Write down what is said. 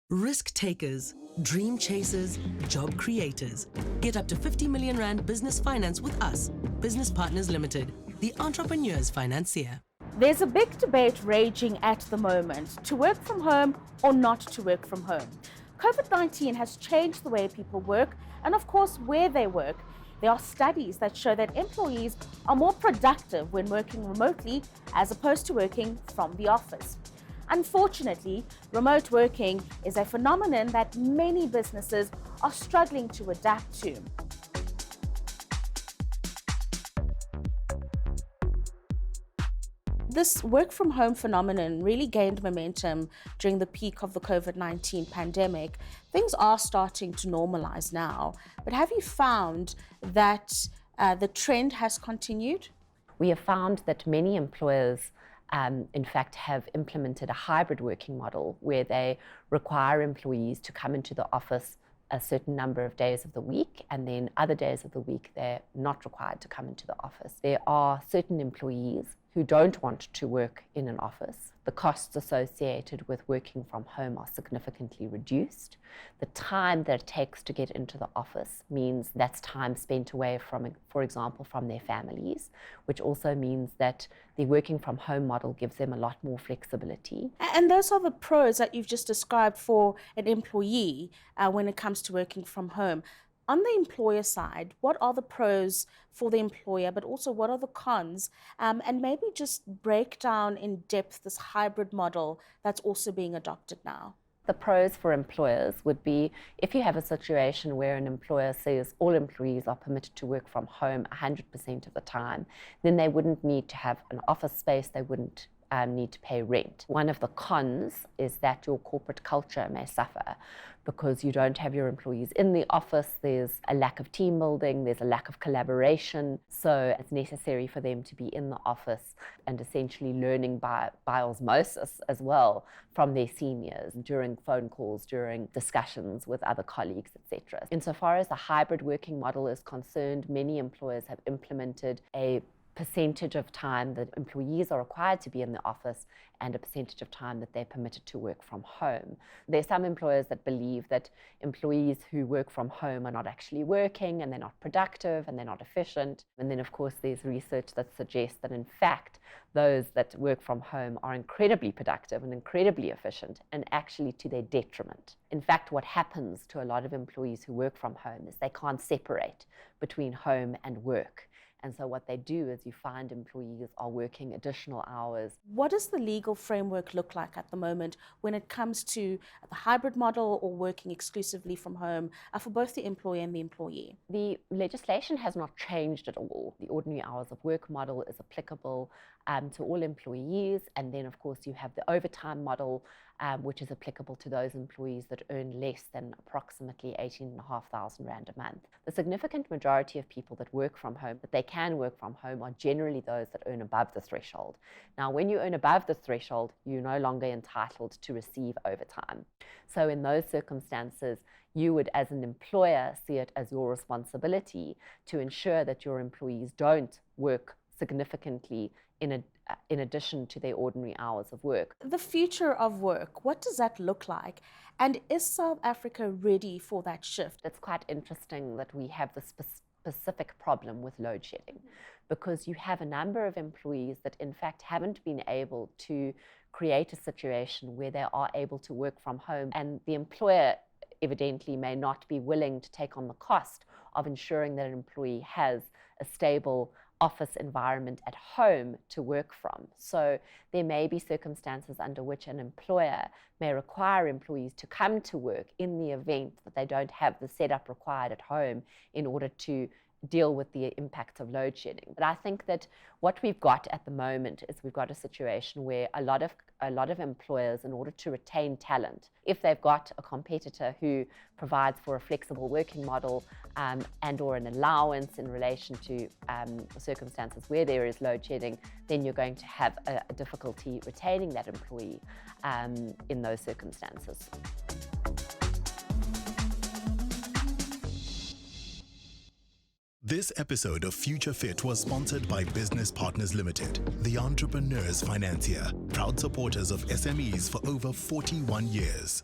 Risk takers, dream chasers, job creators. Get up to 50 million Rand business finance with us, Business Partners Limited, the entrepreneur's financier. There's a big debate raging at the moment, to work from home or not to work from home. COVID-19 has changed the way people work and, of course, where they work. There are studies that show that employees are more productive when working remotely as opposed to working from the office. Unfortunately, remote working is a phenomenon that many businesses are struggling to adapt to. This work from home phenomenon really gained momentum during the peak of the COVID-19 pandemic. Things are starting to normalize now, but have you found that the trend has continued? We have found that many employers in fact, have implemented a hybrid working model where they require employees to come into the office a certain number of days of the week, and then other days of the week they're not required to come into the office. There are certain employees who don't want to work in an office. The costs associated with working from home are significantly reduced. The time that it takes to get into the office means that's time spent away from, for example, from their families, which also means that the working from home model gives them a lot more flexibility. And those are the pros that you've just described for an employee when it comes to working from home. On the employer side, what are the pros for the employer, but also what are the cons? And maybe just break down in depth this hybrid model that's also being adopted now. The pros for employers would be if you have a situation where an employer says all employees are permitted to work from home 100% of the time, then they wouldn't need to have an office space, they wouldn't need to pay rent. One of the cons is that your corporate culture may suffer because you don't have your employees in the office. There's a lack of team building, there's a lack of collaboration, so it's necessary for them to be in the office and essentially learning by osmosis as well from their seniors during phone calls, during discussions with other colleagues, etc. Insofar as the hybrid working model is concerned, many employers have implemented a percentage of time that employees are required to be in the office and a percentage of time that they're permitted to work from home. There are some employers that believe that employees who work from home are not actually working and they're not productive and they're not efficient. And then, of course, there's research that suggests that, in fact, those that work from home are incredibly productive and incredibly efficient and actually to their detriment. In fact, what happens to a lot of employees who work from home is they can't separate between home and work. And so what they do is you find employees are working additional hours. What does the legal framework look like at the moment when it comes to the hybrid model or working exclusively from home for both the employer and the employee? The legislation has not changed at all. The ordinary hours of work model is applicable to all employees. And then, of course, you have the overtime model, which is applicable to those employees that earn less than approximately 18,500 Rand a month. The significant majority of people that work from home, that they can work from home, are generally those that earn above the threshold. Now, when you earn above the threshold, you're no longer entitled to receive overtime. So in those circumstances, you would, as an employer, see it as your responsibility to ensure that your employees don't work significantly in addition to their ordinary hours of work. The future of work, what does that look like? And is South Africa ready for that shift? It's quite interesting that we have this specific problem with load shedding, because you have a number of employees that in fact haven't been able to create a situation where they are able to work from home, and the employer evidently may not be willing to take on the cost of ensuring that an employee has a stable office environment at home to work from. So there may be circumstances under which an employer may require employees to come to work in the event that they don't have the setup required at home in order to deal with the impacts of load shedding. But I think that what we've got at the moment is we've got a situation where a lot of employers, in order to retain talent, if they've got a competitor who provides for a flexible working model and or an allowance in relation to circumstances where there is load shedding, then you're going to have a difficulty retaining that employee in those circumstances. This episode of Future Fit was sponsored by Business Partners Limited, the entrepreneur's financier, proud supporters of SMEs for over 41 years.